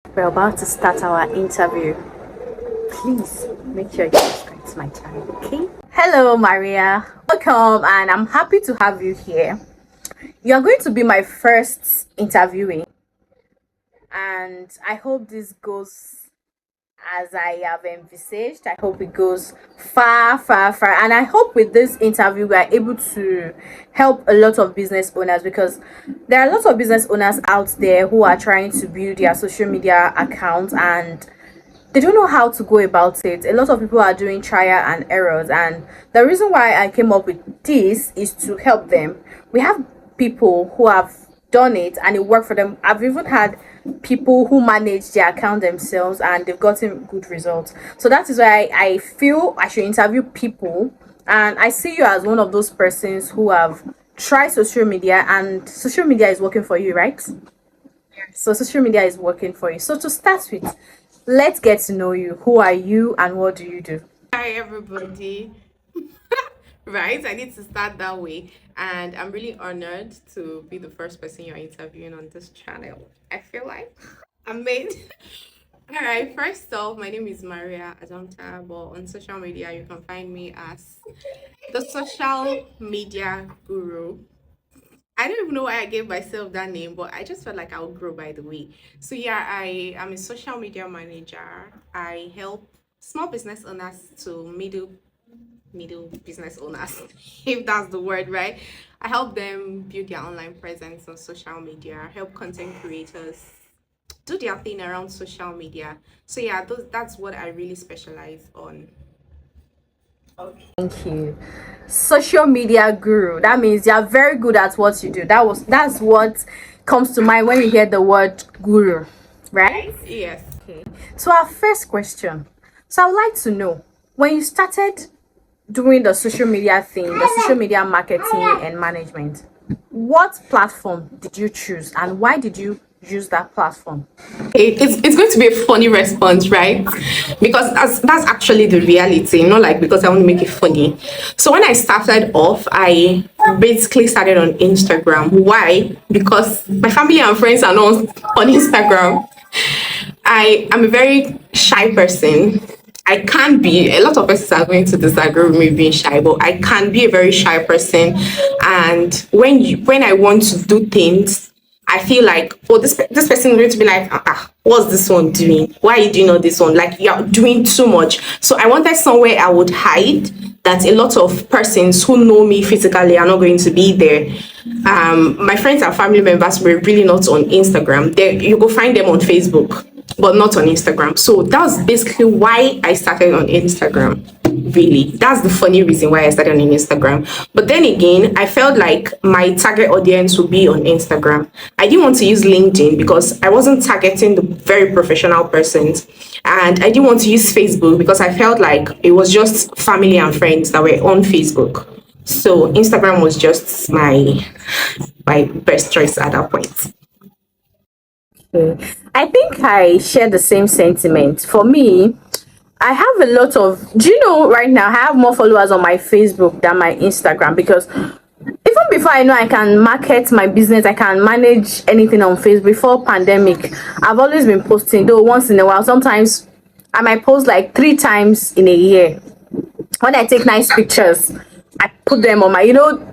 We're about to start our interview. Please make sure you subscribe to my channel, okay? Hello, Maria. Welcome, and I'm happy to have you here. You are going to be my first interviewee, and I hope this goes as I have envisaged. I hope it goes far, far, far. And I hope with this interview, we are able to help a lot of business owners, because there are a lot of business owners out there who are trying to build their social media accounts and they don't know how to go about it. A lot of people are doing trial and errors. And the reason why I came up with this is to help them. We have people who have done it and it worked for them. I've even had people who manage their account themselves and they've gotten good results. So that is why I feel I should interview people, and I see you as one of those persons who have tried social media and social media is working for you, right? So social media is working for you. So to start with, let's get to know you. Who are you and what do you do? Hi, everybody. Right, I need to start that way. And I'm really honored to be the first person you're interviewing on this channel. I feel like I'm made. All right, first off, my name is Maria Adamta, but on social media, you can find me as the social media guru. I don't even know why I gave myself that name, but I just felt like I would grow by the way. So yeah, I am a social media manager. I help small business owners to middle business owners, if that's the word, right? I help them build their online presence on social media, help content creators do their thing around social media. So yeah, that's what I really specialize on. Thank you. Social media guru. That means you are very good at what you do. That's what comes to mind when you hear the word guru, right? Yes. Okay. So our first question. So I would like to know, when you started doing the social media thing, the social media marketing and management, what platform did you choose and why did you use that platform? It's going to be a funny response, right? Because that's actually the reality, not like because I want to make it funny. So when I started off, I basically started on Instagram. Why? Because my family and friends are not on Instagram. I am a very shy person. I can be, a lot of persons are going to disagree with me being shy, but I can be a very shy person. And when I want to do things, I feel like, oh, this person is going to be like, what's this one doing? Why are you doing all this one? Like, you're doing too much. So I wanted somewhere I would hide, that a lot of persons who know me physically are not going to be there. My friends and family members were really not on Instagram. You go find them on Facebook, but not on Instagram. So that was basically why I started on Instagram. Really, that's the funny reason why I started on Instagram. But then again, I felt like my target audience would be on Instagram. I didn't want to use LinkedIn because I wasn't targeting the very professional persons, and I didn't want to use Facebook because I felt like it was just family and friends that were on Facebook. So Instagram was just my best choice at that point. Okay. I think I share the same sentiment. For me, I have a lot of, do you know, right now I have more followers on my Facebook than my Instagram, because even before I know I can market my business, I can manage anything on Facebook. Before pandemic, I've always been posting, though once in a while. Sometimes I might post like 3 times in a year. When I take nice pictures, I put them on my,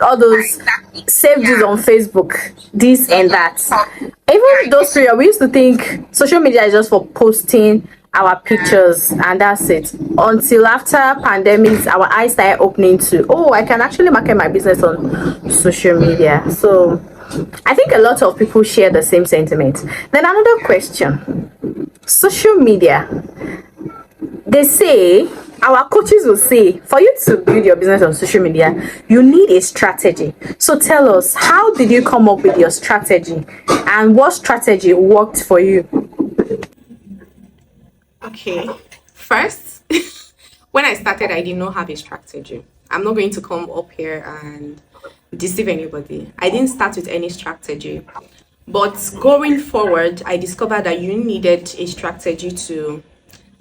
all those save this on Facebook, this and that. Even those period, we used to think social media is just for posting our pictures and that's it. Until after pandemics, our eyes started opening to, oh, I can actually market my business on social media. So I think a lot of people share the same sentiment. Then another question: social media. They say, our coaches will say, for you to build your business on social media, you need a strategy. So tell us, how did you come up with your strategy and what strategy worked for you? Okay, first, when I started, I did not have a strategy. I'm not going to come up here and deceive anybody. I didn't start with any strategy. But going forward, I discovered that you needed a strategy to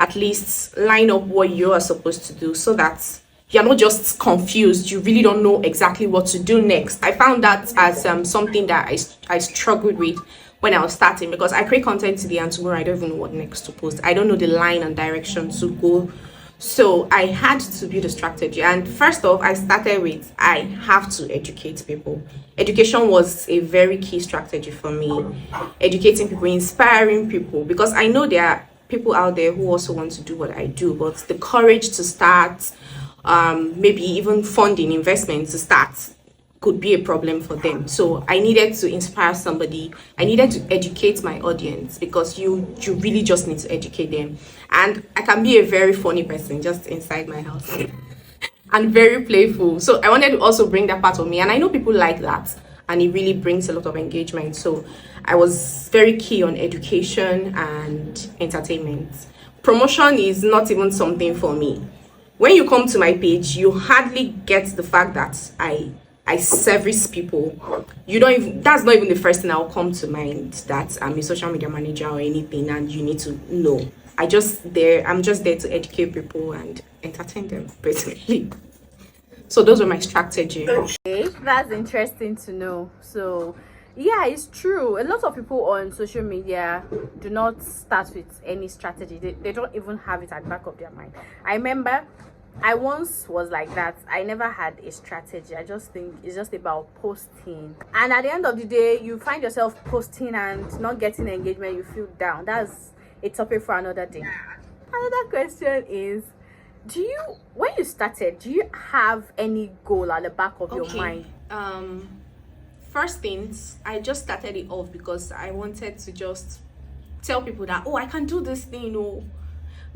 at least line up what you are supposed to do, so that you're not just confused, you really don't know exactly what to do next. I found that as something that I struggled with when I was starting, because I create content today and tomorrow I don't even know what next to post. I don't know the line and direction to go. So I had to build a strategy. And first off, I started with I have to educate people. Education was a very key strategy for me. Educating people, inspiring people, because I know there are people out there who also want to do what I do, but the courage to start, maybe even funding investment to start, could be a problem for them. So I needed to inspire somebody. I needed to educate my audience, because you really just need to educate them. And I can be a very funny person just inside my house and very playful. So I wanted to also bring that part of me, and I know people like that, and it really brings a lot of engagement. So I was very key on education and entertainment. Promotion is not even something for me. When you come to my page, you hardly get the fact that I service people. You don't even, that's not even the first thing I'll come to mind, that I'm a social media manager or anything and you need to know. I'm just there to educate people and entertain them, basically. So those were my strategy. Okay, that's interesting to know. So yeah, it's true. A lot of people on social media do not start with any strategy. They don't even have it at the back of their mind. I remember I once was like that. I never had a strategy. I just think it's just about posting, and at the end of the day you find yourself posting and not getting engagement. You feel down. That's a topic for another day. Another question is, when you started, do you have any goal at the back of your mind? First things, I just started it off because I wanted to just tell people that, oh, I can do this thing, oh,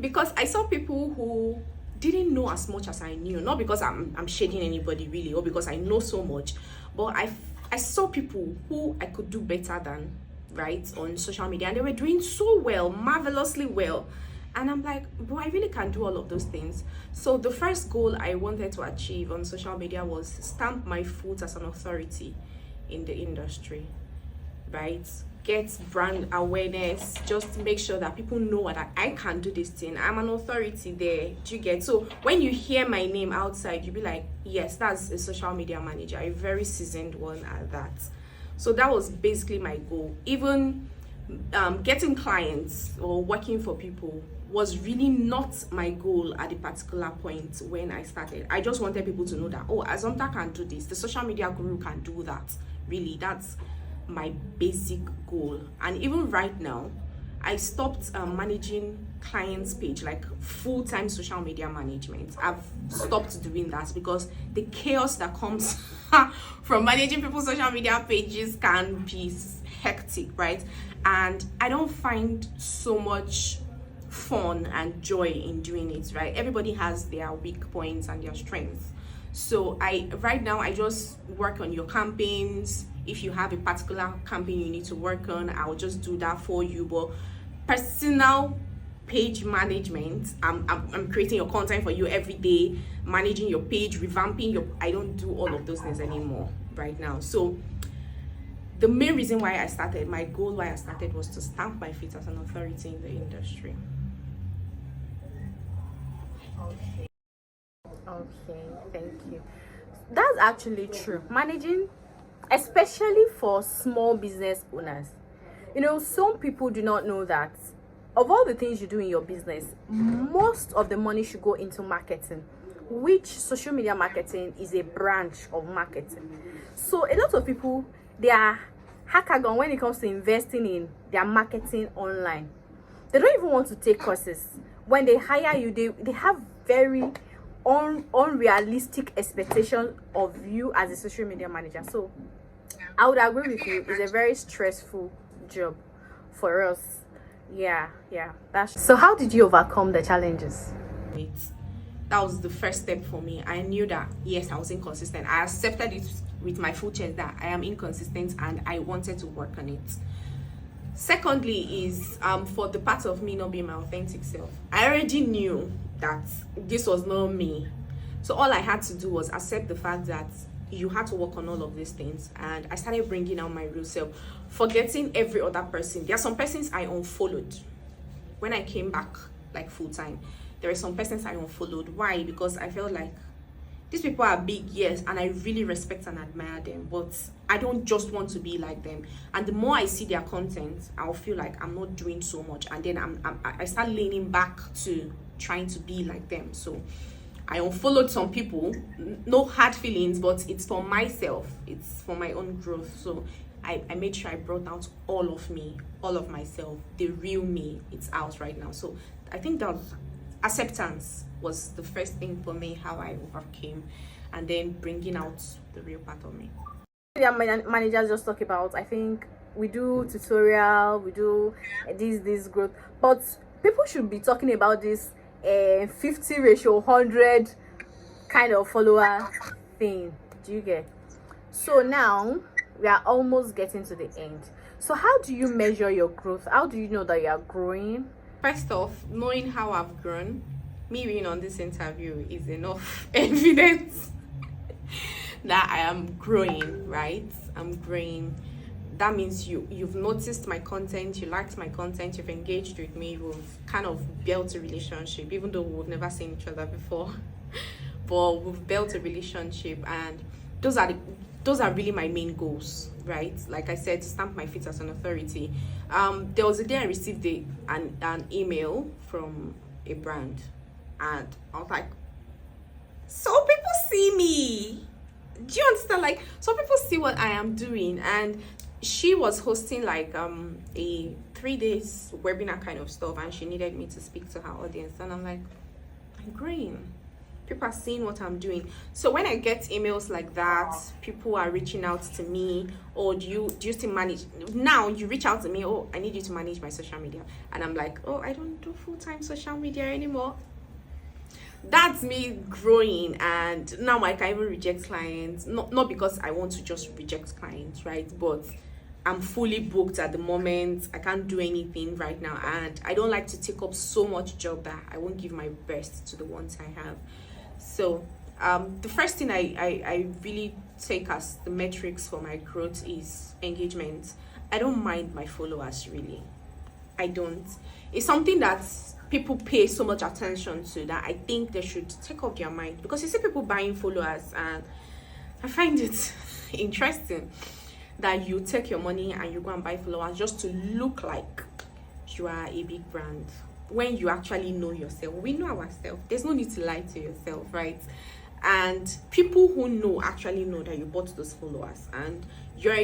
because I saw people who didn't know as much as I knew. Not because I'm shading anybody really, or because I know so much, but I saw people who I could do better than, right, on social media, and they were doing so well, marvelously well. And I'm like, bro, I really can do all of those things. So the first goal I wanted to achieve on social media was stamp my foot as an authority in the industry, right? Get brand awareness, just make sure that people know that I can do this thing. I'm an authority there. Do you get? So when you hear my name outside, you'll be like, yes, that's a social media manager, a very seasoned one at that. So that was basically my goal. Even getting clients or working for people was really not my goal at a particular point when I started. I just wanted people to know that, oh, Azomta can do this, the social media guru can do that. Really, that's my basic goal. And even right now, I stopped managing clients page, like full-time social media management. I've stopped doing that because the chaos that comes from managing people's social media pages can be hectic, right? And I don't find so much fun and joy in doing it, right? Everybody has their weak points and their strengths. So right now I just work on your campaigns. If you have a particular campaign you need to work on, I'll just do that for you. But personal page management, I'm creating your content for you every day, managing your page, revamping your, I don't do all of those things anymore right now. So the main reason why I started, my goal why I started, was to stamp my feet as an authority in the industry. Okay, thank you. That's actually true. Managing, especially for small business owners, some people do not know that of all the things you do in your business, most of the money should go into marketing, which social media marketing is a branch of marketing. So a lot of people, they are hackagon when it comes to investing in their marketing online. They don't even want to take courses. When they hire you, they have very unrealistic expectations of you as a social media manager. So I would agree with you, it's a very stressful job for us. Yeah, that's so. How did you overcome the challenges? That was the first step for me. I knew that yes, I was inconsistent. I accepted it with my full chest that I am inconsistent and I wanted to work on it. Secondly is for the part of me not being my authentic self. I already knew that this was not me. So all I had to do was accept the fact that you had to work on all of these things, and I started bringing out my real self, forgetting every other person. There are some persons I unfollowed when I came back like full time. There are some persons I unfollowed. Why? Because I felt like these people are big, yes, and I really respect and admire them, but I don't just want to be like them. And the more I see their content, I'll feel like I'm not doing so much, and then I start leaning back to trying to be like them. So I unfollowed some people, no hard feelings, but it's for myself, it's for my own growth. So I made sure I brought out all of me, all of myself, the real me. It's out right now. So I think that acceptance was the first thing for me, how I overcame, and then bringing out the real part of me. Yeah, managers just talk about, I think we do tutorial, we do this growth, but people should be talking about this 50 ratio 100 kind of follower thing. Do you get? So now we are almost getting to the end. So how do you measure your growth? How do you know that you are growing? First off, knowing how I've grown, me being on this interview is enough evidence that I am growing, right? I'm growing. That means you've noticed my content, you liked my content, you've engaged with me, we've kind of built a relationship, even though we've never seen each other before. But we've built a relationship, and those are really my main goals, right? Like I said, stamp my feet as an authority. There was a day I received an email from a brand, and I was like, so people see me. Do you understand? Like, so people see what I am doing. And she was hosting like a 3 days webinar kind of stuff, and she needed me to speak to her audience, and I'm like, I'm growing. People are seeing what I'm doing. So when I get emails like that, people are reaching out to me, or do you still manage? Now you reach out to me, oh, I need you to manage my social media, and I'm like, oh, I don't do full-time social media anymore. That's me growing, and now I can even reject clients, not because I want to just reject clients, right? But I'm fully booked at the moment. I can't do anything right now, and I don't like to take up so much job that I won't give my best to the ones I have. So the first thing I really take as the metrics for my growth is engagement. I don't mind my followers, really. I don't. It's something that people pay so much attention to that I think they should take off their mind, because you see people buying followers, and I find it interesting that you take your money and you go and buy followers just to look like you are a big brand, when you actually know yourself. We know ourselves. There's no need to lie to yourself, right? And people who know actually know that you bought those followers, and you're